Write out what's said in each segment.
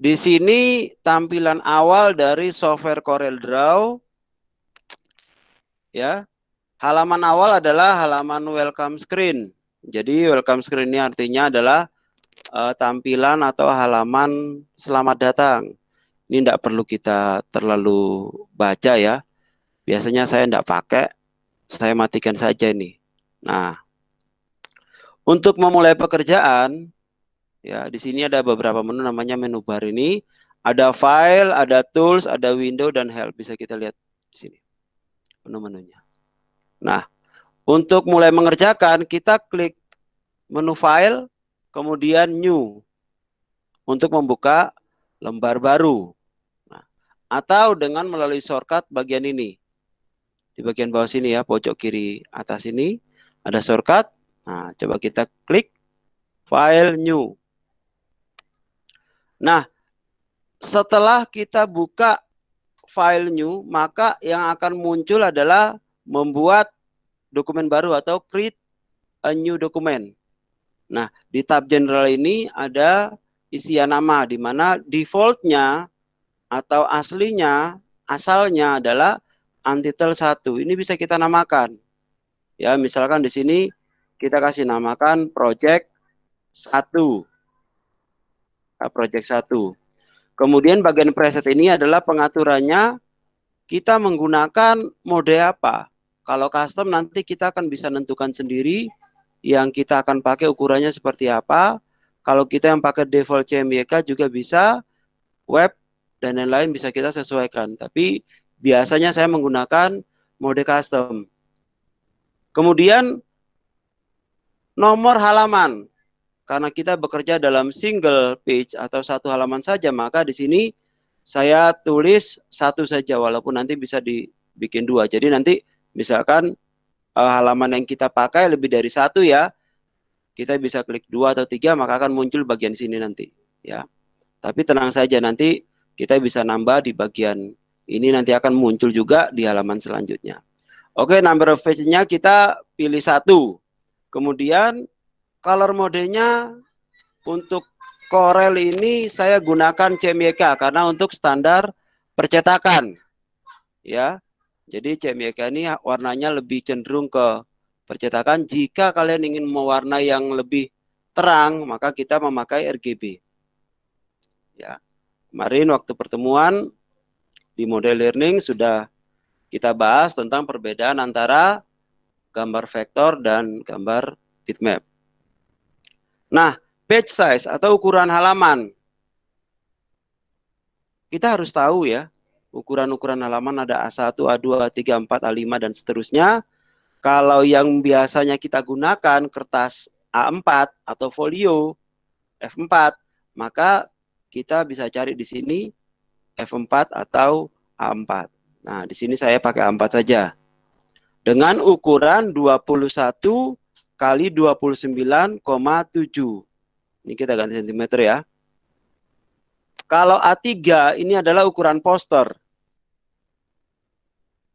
Di sini tampilan awal dari software CorelDRAW, ya. Halaman awal adalah halaman welcome screen. Jadi welcome screen ini artinya adalah tampilan atau halaman selamat datang. Ini tidak perlu kita terlalu baca ya. Biasanya saya tidak pakai, saya matikan saja ini. Nah, untuk memulai pekerjaan, ya di sini ada beberapa menu namanya menu bar ini. Ada file, ada tools, ada window dan help. Bisa kita lihat di sini menu-menunya. Nah, untuk mulai mengerjakan, kita klik menu file, kemudian new untuk membuka lembar baru. Nah, atau dengan melalui shortcut bagian ini. Di bagian bawah sini ya, pojok kiri atas ini ada shortcut. Nah, coba kita klik file new. Nah, setelah kita buka file new, maka yang akan muncul adalah membuat dokumen baru atau create a new document. Nah, di tab general ini ada isian nama, di mana defaultnya atau asalnya adalah untitled 1. Ini bisa kita namakan. Ya, misalkan di sini kita kasih namakan project 1. Project 1. Kemudian bagian preset ini adalah pengaturannya, kita menggunakan mode apa. Kalau custom nanti kita akan bisa tentukan sendiri yang kita akan pakai ukurannya seperti apa. Kalau kita yang pakai default CMYK juga bisa, web dan lain-lain bisa kita sesuaikan. Tapi biasanya saya menggunakan mode custom. Kemudian nomor halaman. Karena kita bekerja dalam single page atau satu halaman saja, maka di sini saya tulis satu saja, walaupun nanti bisa dibikin dua. Jadi nanti misalkan halaman yang kita pakai lebih dari satu ya, kita bisa klik 2 atau 3, maka akan muncul bagian sini nanti. Ya, tapi tenang saja, nanti kita bisa nambah di bagian ini, nanti akan muncul juga di halaman selanjutnya. Oke, number of page-nya kita pilih 1. Kemudian color modenya untuk Corel ini saya gunakan CMYK karena untuk standar percetakan. Ya, jadi CMYK ini warnanya lebih cenderung ke percetakan. Jika kalian ingin mewarnai yang lebih terang, maka kita memakai RGB. Ya, kemarin waktu pertemuan di model learning sudah kita bahas tentang perbedaan antara gambar vektor dan gambar bitmap. Nah, page size atau ukuran halaman. Kita harus tahu ya, ukuran-ukuran halaman ada A1, A2, A3, A4, A5, dan seterusnya. Kalau yang biasanya kita gunakan kertas A4 atau folio F4, maka kita bisa cari di sini F4 atau A4. Nah, di sini saya pakai A4 saja. Dengan ukuran 21 kali 29,7. Ini kita ganti cm ya. Kalau A3 ini adalah ukuran poster.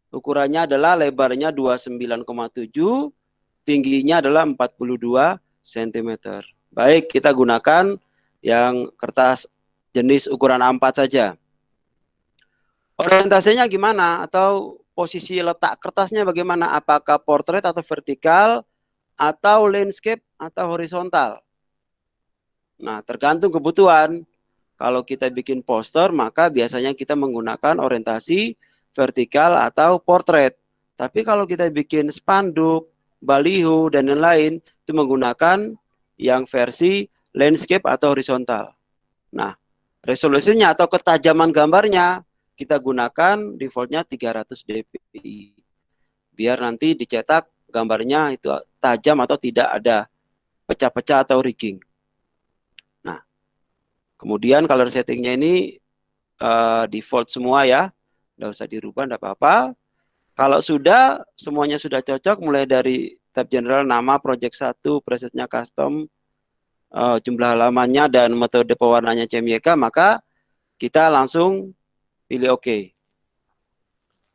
Ukurannya adalah lebarnya 29,7, tingginya adalah 42 cm. Baik, kita gunakan yang kertas jenis ukuran A4 saja. Orientasinya gimana? Atau posisi letak kertasnya bagaimana? Apakah portrait atau vertikal, atau landscape atau horizontal? Nah, tergantung kebutuhan. Kalau kita bikin poster, maka biasanya kita menggunakan orientasi vertikal atau portrait. Tapi kalau kita bikin spanduk, baliho, dan lain-lain, itu menggunakan yang versi landscape atau horizontal. Nah, resolusinya atau ketajaman gambarnya, kita gunakan defaultnya 300 dpi. Biar nanti dicetak gambarnya itu tajam atau tidak ada pecah-pecah atau rigging. Nah, kemudian color settingnya ini default semua ya, nggak usah dirubah, nggak apa-apa. Kalau sudah, semuanya sudah cocok, mulai dari tab general, nama, project 1, presetnya custom, jumlah halamannya, dan metode pewarnanya CMYK, maka kita langsung pilih OK.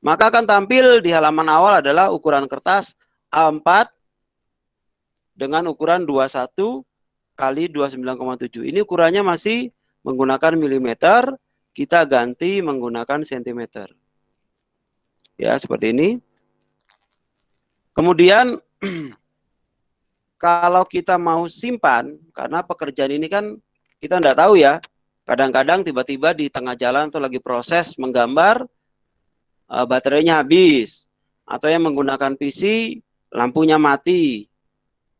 Maka akan tampil di halaman awal adalah ukuran kertas A4 dengan ukuran 21 kali 29,7. Ini ukurannya masih menggunakan milimeter, kita ganti menggunakan sentimeter. Ya, seperti ini. Kemudian kalau kita mau simpan, karena pekerjaan ini kan kita nggak tahu ya, kadang-kadang tiba-tiba di tengah jalan atau lagi proses menggambar, baterainya habis, atau yang menggunakan PC lampunya mati,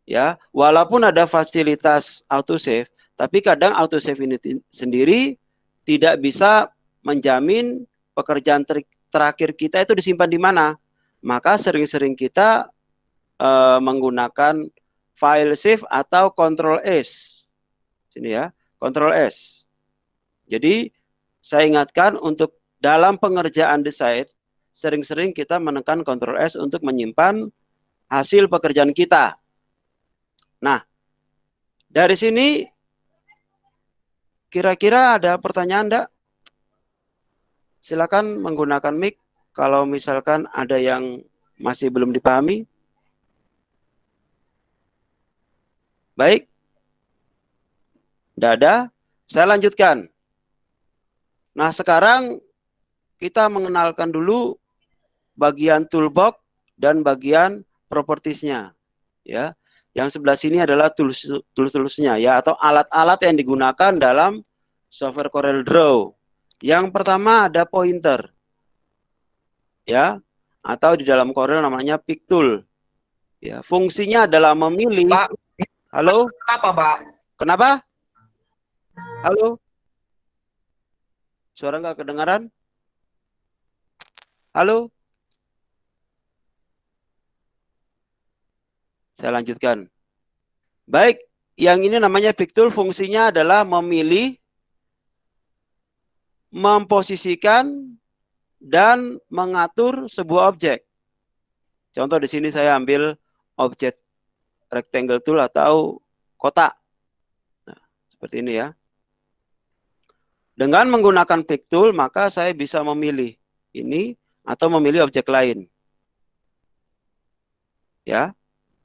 ya. Walaupun ada fasilitas autosave, tapi kadang autosave ini sendiri tidak bisa menjamin pekerjaan terakhir kita itu disimpan di mana. Maka sering-sering kita menggunakan file save atau Ctrl S. Sini ya, Ctrl S. Jadi saya ingatkan untuk dalam pengerjaan desain, sering-sering kita menekan Ctrl S untuk menyimpan hasil pekerjaan kita. Nah, dari sini kira-kira ada pertanyaan enggak? Silakan menggunakan mic kalau misalkan ada yang masih belum dipahami. Baik. Tidak ada. Saya lanjutkan. Nah, sekarang kita mengenalkan dulu bagian toolbox dan bagian propertiesnya. Ya. Yang sebelah sini adalah tools-toolsnya ya, atau alat-alat yang digunakan dalam software Corel Draw. Yang pertama ada pointer. Ya, atau di dalam Corel namanya pick tool. Ya, fungsinya adalah memilih. Pak, halo? Kenapa, Pak? Kenapa? Halo? Suara nggak kedengaran? Halo? Saya lanjutkan. Baik, yang ini namanya pick tool, fungsinya adalah memilih, memposisikan, dan mengatur sebuah objek. Contoh di sini saya ambil objek rectangle tool atau kotak. Nah, seperti ini ya. Dengan menggunakan pick tool, maka saya bisa memilih ini atau memilih objek lain. Ya,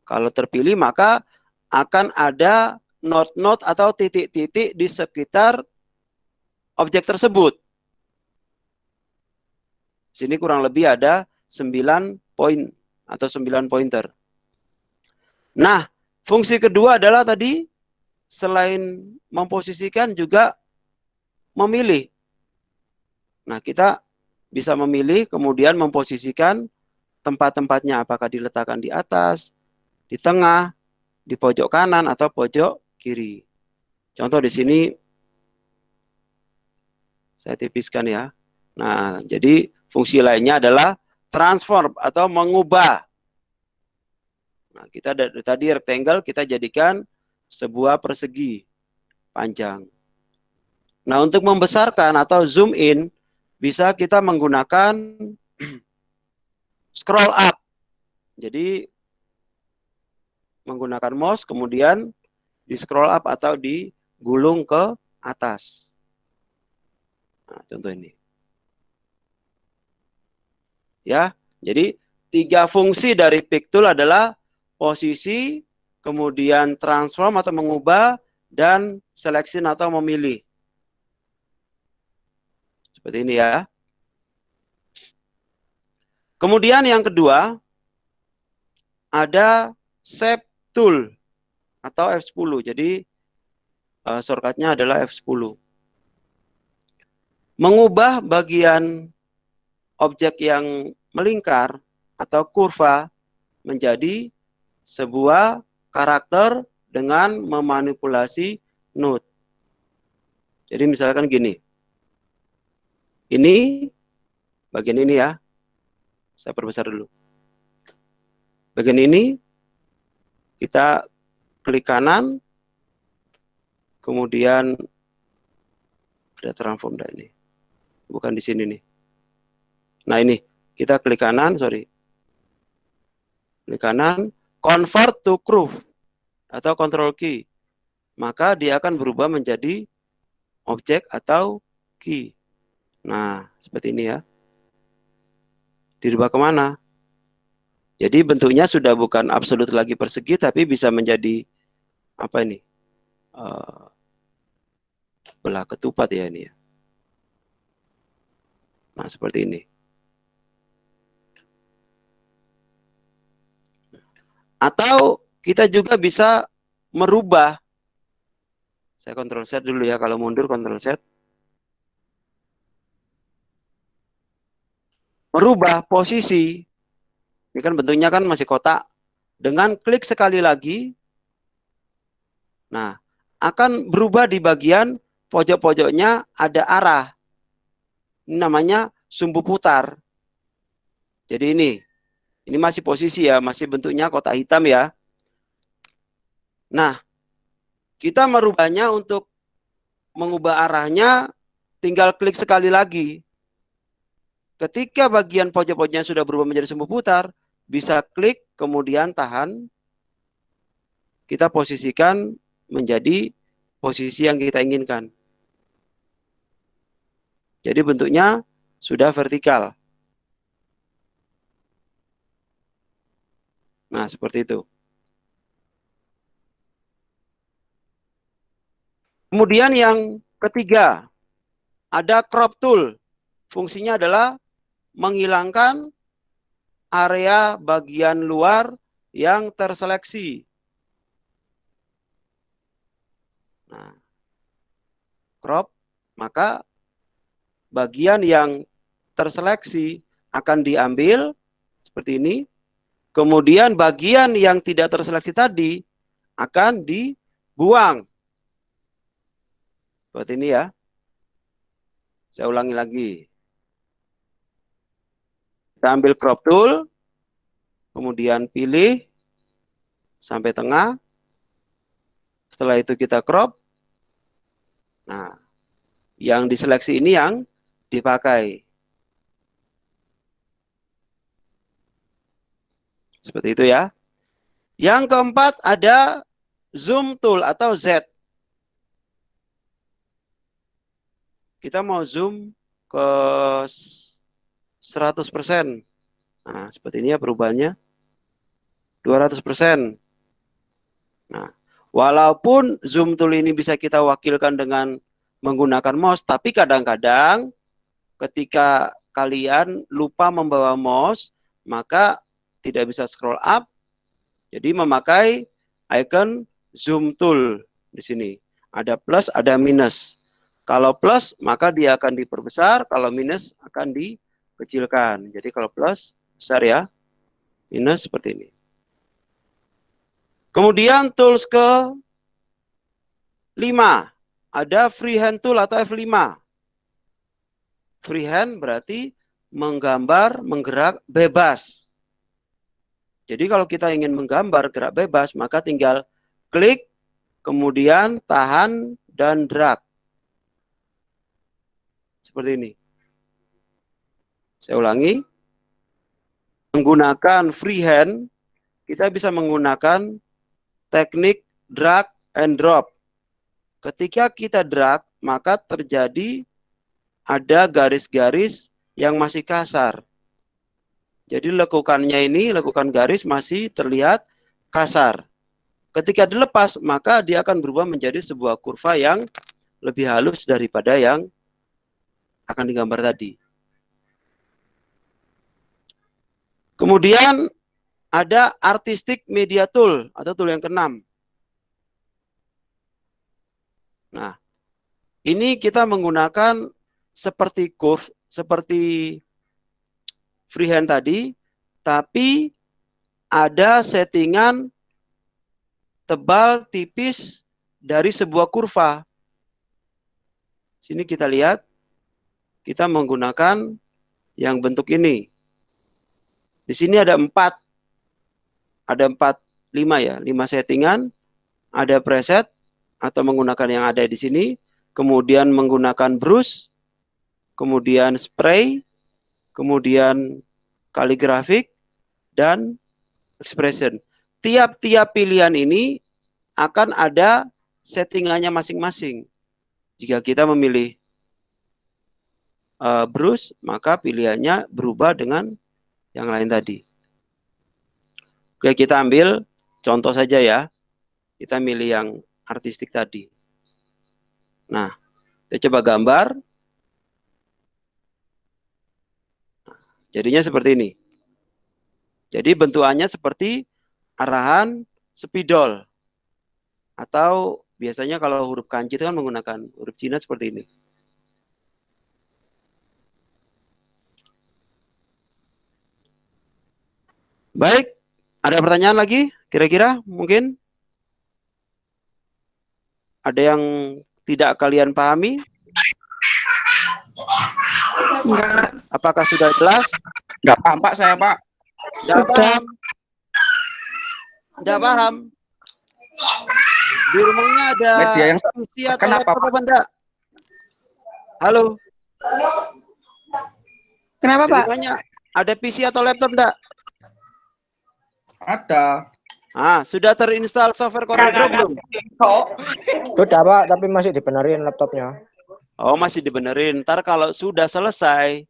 kalau terpilih maka akan ada not atau titik-titik di sekitar objek tersebut. Sini kurang lebih ada 9 poin atau 9 pointer. Nah, fungsi kedua adalah tadi selain memposisikan juga memilih. Nah, kita bisa memilih kemudian memposisikan tempat-tempatnya, apakah diletakkan di atas, di tengah, di pojok kanan atau pojok kiri. Contoh di sini saya tipiskan ya. Nah, jadi fungsi lainnya adalah transform atau mengubah. Nah, kita dari tadi rectangle kita jadikan sebuah persegi panjang. Nah, untuk membesarkan atau zoom in bisa kita menggunakan scroll up. Jadi menggunakan mouse kemudian di scroll up atau digulung ke atas. Nah, contoh ini. Ya, jadi 3 fungsi dari pick tool adalah posisi, kemudian transform atau mengubah, dan selection atau memilih. Seperti ini ya. Kemudian yang kedua, ada shape tool atau F10. Jadi shortcutnya adalah F10. Mengubah bagian objek yang melingkar atau kurva menjadi sebuah karakter dengan memanipulasi node. Jadi misalkan gini. Ini bagian ini ya. Saya perbesar dulu. Bagian ini kita klik kanan, kemudian ada transform ini. Bukan di sini nih. Nah ini, kita klik kanan, klik kanan, convert to curve atau control key. Maka dia akan berubah menjadi objek atau key. Nah, seperti ini ya. Dirubah kemana? Jadi bentuknya sudah bukan absolut lagi persegi, tapi bisa menjadi apa ini? belah ketupat ya ini ya. Nah, seperti ini. Atau kita juga bisa merubah. Saya Ctrl Z dulu ya, kalau mundur Ctrl Z. Merubah posisi. Ini kan bentuknya kan masih kotak. Dengan klik sekali lagi, nah, akan berubah di bagian pojok-pojoknya ada arah. Ini namanya sumbu putar. Jadi ini masih posisi ya, masih bentuknya kotak hitam ya. Nah, kita merubahnya untuk mengubah arahnya, tinggal klik sekali lagi. Ketika bagian pojok-pojoknya sudah berubah menjadi sumbu putar, bisa klik, kemudian tahan. Kita posisikan menjadi posisi yang kita inginkan. Jadi bentuknya sudah vertikal. Nah, seperti itu. Kemudian yang ketiga, ada crop tool. Fungsinya adalah menghilangkan area bagian luar yang terseleksi. Nah, crop, maka bagian yang terseleksi akan diambil seperti ini. Kemudian bagian yang tidak terseleksi tadi akan dibuang. Seperti ini ya. Saya ulangi lagi. Kita ambil crop tool, kemudian pilih sampai tengah. Setelah itu kita crop. Nah, yang diseleksi ini yang dipakai. Seperti itu ya. Yang keempat ada zoom tool atau Z. Kita mau zoom ke 100%. Nah, seperti ini ya perubahannya. 200%. Nah, walaupun zoom tool ini bisa kita wakilkan dengan menggunakan mouse, tapi kadang-kadang ketika kalian lupa membawa mouse, maka tidak bisa scroll up. Jadi memakai icon zoom tool di sini. Ada plus, ada minus. Kalau plus, maka dia akan diperbesar. Kalau minus, akan dikecilkan. Jadi kalau plus, besar ya. Minus seperti ini. Kemudian tools ke 5. Ada freehand tool atau F5. Freehand berarti menggambar, menggerak bebas. Jadi kalau kita ingin menggambar gerak bebas, maka tinggal klik, kemudian tahan, dan drag. Seperti ini. Saya ulangi. Menggunakan freehand, kita bisa menggunakan teknik drag and drop. Ketika kita drag, maka terjadi ada garis-garis yang masih kasar. Jadi lekukannya ini, lekukan garis masih terlihat kasar. Ketika dilepas, maka dia akan berubah menjadi sebuah kurva yang lebih halus daripada yang akan digambar tadi. Kemudian ada artistic media tool atau tool yang keenam. Nah, ini kita menggunakan seperti curve, seperti freehand tadi, tapi ada settingan tebal tipis dari sebuah kurva. Sini kita lihat, kita menggunakan yang bentuk ini. Di sini ada 5 ya, 5 settingan, ada preset atau menggunakan yang ada di sini, kemudian menggunakan brush, kemudian spray, kemudian kaligrafik, dan expression. Tiap-tiap pilihan ini akan ada settingannya masing-masing. Jika kita memilih brush, maka pilihannya berubah dengan yang lain tadi. Oke, kita ambil contoh saja ya. Kita milih yang artistik tadi. Nah, Kita coba gambar. Jadinya seperti ini. Jadi bentukannya seperti arahan spidol. Atau biasanya kalau huruf kanji itu kan menggunakan huruf Cina seperti ini. Baik, ada pertanyaan lagi? Kira-kira mungkin ada yang tidak kalian pahami? Enggak. Apakah sudah jelas? Enggak paham, Pak, saya, Pak. Tidak paham? Tidak paham? Di rumahnya ada Media yang PC atau kenapa, laptop Pak? apa enggak? Halo? Kenapa, Di Pak? rumahnya ada PC atau laptop enggak? Ada. Sudah terinstall software CorelDRAW belum? Sudah Pak, tapi masih dibenerin laptopnya. Oh, masih dibenerin. Ntar kalau sudah selesai,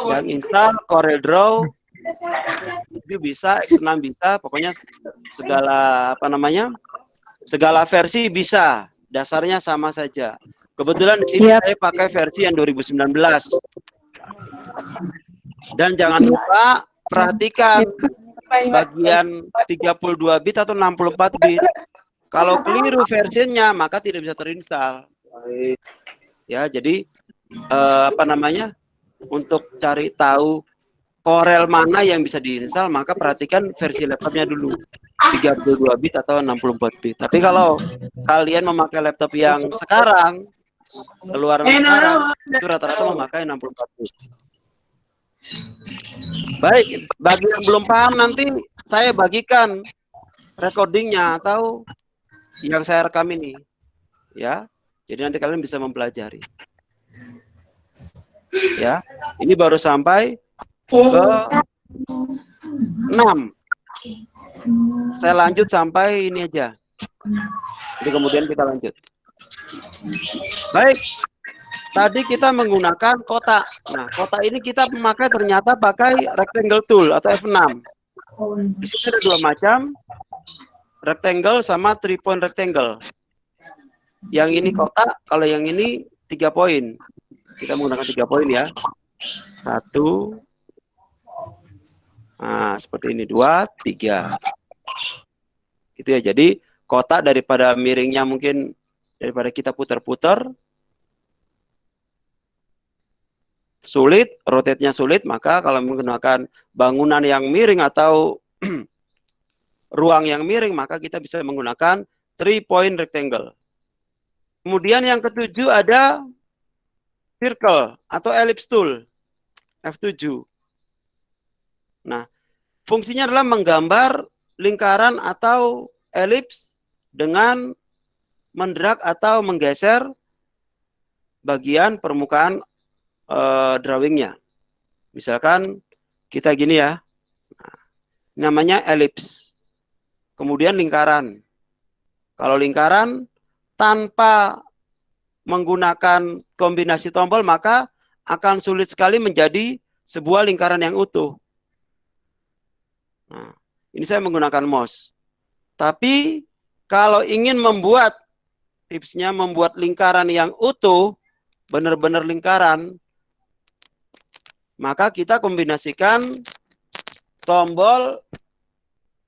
yang install CorelDRAW itu bisa, X6 bisa, pokoknya segala segala versi bisa. Dasarnya sama saja. Kebetulan di sini saya pakai versi yang 2019. Dan jangan lupa perhatikan bagian 32 bit atau 64 bit. Kalau keliru versinya maka tidak bisa terinstall. Ya, jadi untuk cari tahu Corel mana yang bisa diinstal, maka perhatikan versi laptopnya dulu. 32 bit atau 64 bit. Tapi kalau kalian memakai laptop yang sekarang, keluaran sekarang, itu rata-rata memakai 64 bit. Baik, bagi yang belum paham nanti saya bagikan recordingnya atau yang saya rekam ini, ya. Jadi nanti kalian bisa mempelajari. Ya, ini baru sampai ke 6. Saya lanjut sampai ini aja. Jadi kemudian kita lanjut. Baik. Tadi kita menggunakan kotak. Nah, kotak ini kita memakai ternyata pakai rectangle tool atau F6. Di sini ada dua macam, rectangle sama 3 point rectangle. Yang ini kotak, kalau yang ini 3 poin. Kita menggunakan 3 poin ya. 1. Nah, seperti ini 2, 3. Gitu ya. Jadi kotak daripada miringnya mungkin daripada kita putar-putar sulit, rotate-nya sulit, maka kalau menggunakan bangunan yang miring atau ruang yang miring, maka kita bisa menggunakan 3 point rectangle. Kemudian yang ketujuh ada circle atau ellipse tool, F7. Nah, fungsinya adalah menggambar lingkaran atau elips dengan mendrag atau menggeser bagian permukaan drawingnya. Misalkan kita gini ya, namanya elips. Kemudian lingkaran. Kalau lingkaran tanpa menggunakan kombinasi tombol maka akan sulit sekali menjadi sebuah lingkaran yang utuh. Nah, ini saya menggunakan mouse. Tapi kalau ingin membuat, tipsnya membuat lingkaran yang utuh, benar-benar lingkaran, maka kita kombinasikan tombol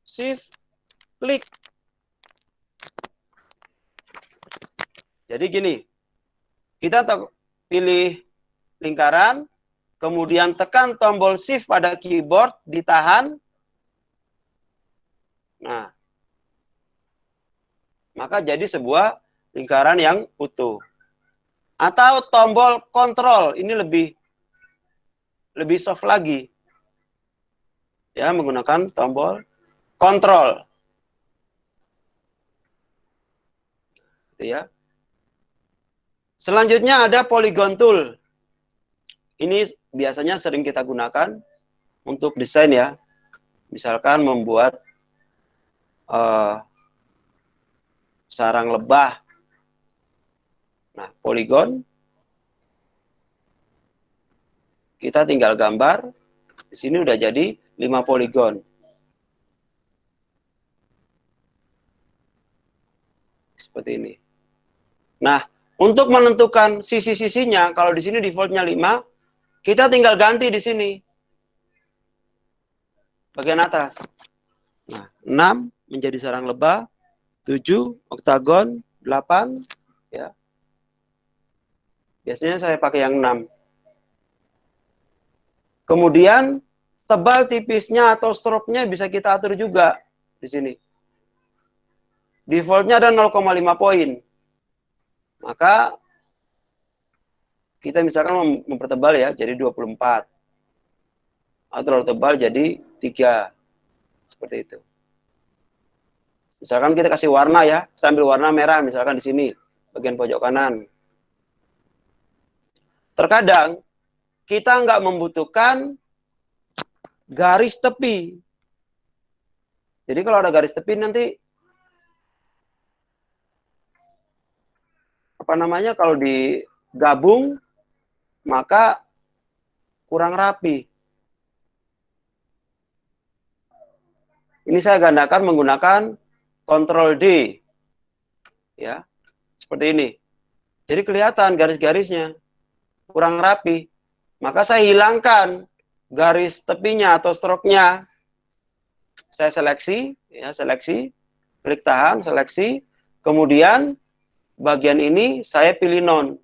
shift klik. Jadi gini, kita pilih lingkaran, kemudian tekan tombol shift pada keyboard, ditahan. Nah, maka jadi sebuah lingkaran yang utuh. Atau tombol kontrol, ini lebih soft lagi. Ya, menggunakan tombol kontrol. Gitu ya. Selanjutnya ada polygon tool. Ini biasanya sering kita gunakan untuk desain ya. Misalkan membuat sarang lebah. Nah, poligon kita tinggal gambar. Di sini udah jadi 5 poligon. Seperti ini. Nah, Untuk menentukan sisi-sisinya, kalau di sini defaultnya 5, kita tinggal ganti di sini. Bagian atas. Nah, 6 menjadi sarang lebah, 7 oktagon, 8 ya. Biasanya saya pakai yang 6. Kemudian tebal tipisnya atau stroke-nya bisa kita atur juga di sini. Defaultnya ada 0,5 poin. Maka kita misalkan mempertebal ya, jadi 24. Atau terlalu tebal jadi 3. Seperti itu. Misalkan kita kasih warna ya, saya ambil warna merah misalkan di sini, bagian pojok kanan. Terkadang kita nggak membutuhkan garis tepi. Jadi kalau ada garis tepi nanti apa namanya, kalau digabung maka kurang rapi. Ini saya gandakan menggunakan Ctrl D. Ya. Seperti ini. Jadi kelihatan garis-garisnya kurang rapi. Maka saya hilangkan garis tepinya atau stroke-nya. Saya seleksi, ya, seleksi, klik tahan, seleksi. Kemudian bagian ini saya pilih non.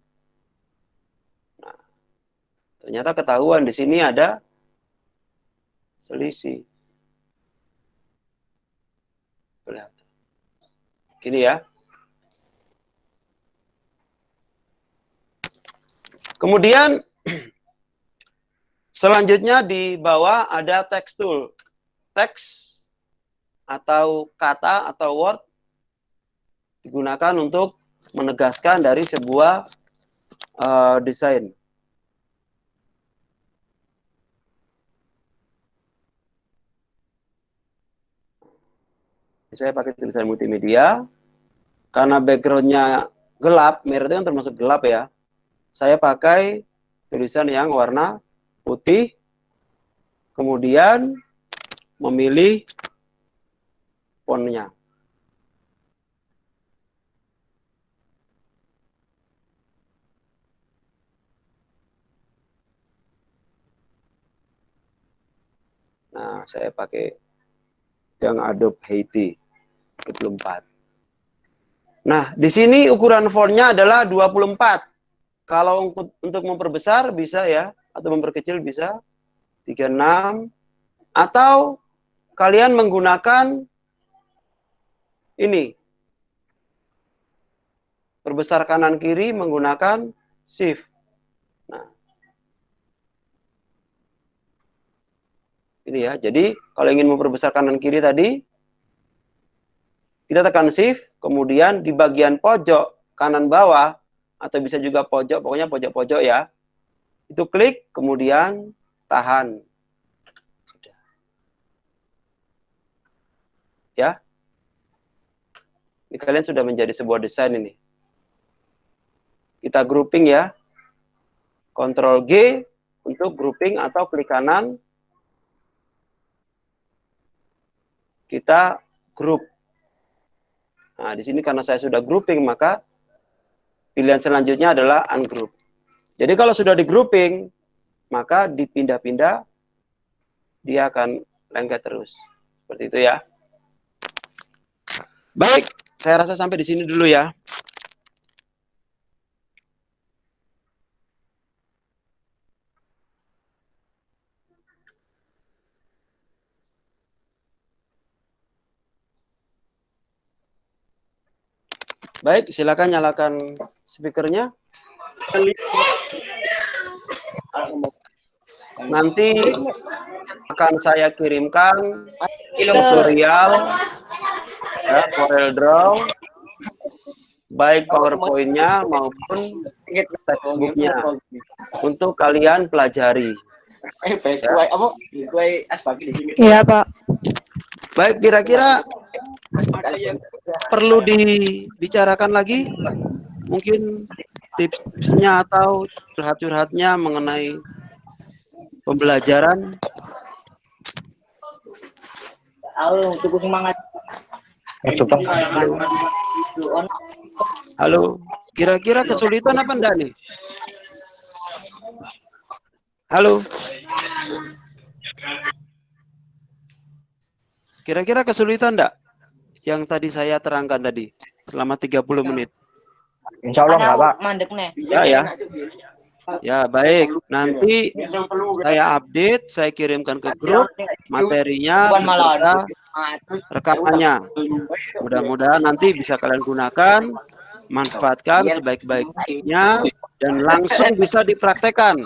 Nah, ternyata ketahuan di sini ada selisih. Gini ya. Kemudian selanjutnya di bawah ada text tool. Teks atau kata atau word digunakan untuk menegaskan dari sebuah desain. Saya pakai tulisan multimedia. Karena backgroundnya gelap, merah itu kan termasuk gelap ya. Saya pakai tulisan yang warna putih. Kemudian memilih fontnya. Nah, saya pakai yang Adobe Haiti 24. Nah, di sini ukuran fontnya adalah 24. Kalau untuk memperbesar bisa ya, atau memperkecil bisa 36. Atau kalian menggunakan ini. Perbesar kanan kiri menggunakan Shift. Nah. Ini ya. Jadi, kalau ingin memperbesar kanan kiri tadi, kita tekan Shift, kemudian di bagian pojok kanan bawah, atau bisa juga pojok, pokoknya pojok-pojok ya. Itu klik, kemudian tahan. Sudah. Ya. Ini kalian sudah menjadi sebuah desain ini. Kita grouping ya. Ctrl G untuk grouping atau klik kanan. Kita group. Nah, di sini karena saya sudah grouping, maka pilihan selanjutnya adalah ungroup. Jadi kalau sudah di grouping, maka dipindah-pindah, dia akan lengket terus. Seperti itu ya. Baik, saya rasa sampai di sini dulu ya. Baik, silakan nyalakan speakernya. Nanti akan saya kirimkan tutorial ya, Corel Draw, baik PowerPoint-nya maupun textbook-nya untuk kalian pelajari. Iya, Pak. Baik, kira-kira ada yang perlu dibicarakan lagi? Mungkin tips-tipsnya atau curhat-curhatnya mengenai pembelajaran. Cukup semangat. Halo, kira-kira kesulitan apa enggak nih? Halo. Kira-kira kesulitan enggak yang tadi saya terangkan tadi selama 30 menit? Insya Allah enggak, Pak. Ya. Ya, baik. Nanti saya update, saya kirimkan ke grup materinya beserta rekamannya. Mudah-mudahan nanti bisa kalian gunakan, manfaatkan sebaik-baiknya, dan langsung bisa dipraktekkan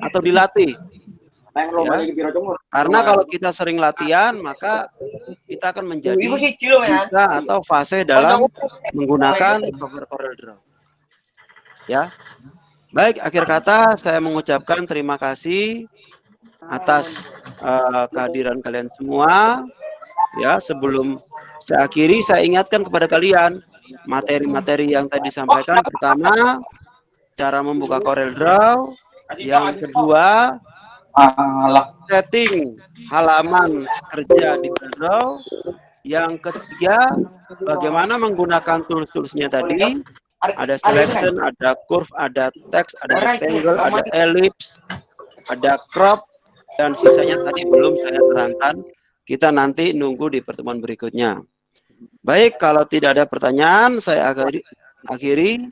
atau dilatih. Ya. Karena kalau kita sering latihan, maka kita akan menjadi bisa atau fase dalam menggunakan software CorelDRAW. Ya. Baik, akhir kata saya mengucapkan terima kasih atas kehadiran kalian semua. Ya, sebelum saya akhiri, saya ingatkan kepada kalian materi-materi yang tadi disampaikan. Pertama, cara membuka CorelDRAW. Yang kedua, setting halaman kerja di CorelDRAW. Yang ketiga, bagaimana menggunakan tools-toolsnya tadi. Ada selection, ada curve, ada text, ada rectangle, ada ellipse, ada crop, dan sisanya tadi belum saya terangkan. Kita nanti nunggu di pertemuan berikutnya. Baik, kalau tidak ada pertanyaan, saya akhiri.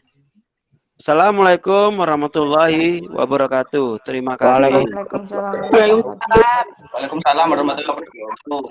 Assalamualaikum warahmatullahi wabarakatuh. Terima kasih. Waalaikumsalam. Waalaikumsalam warahmatullahi wabarakatuh.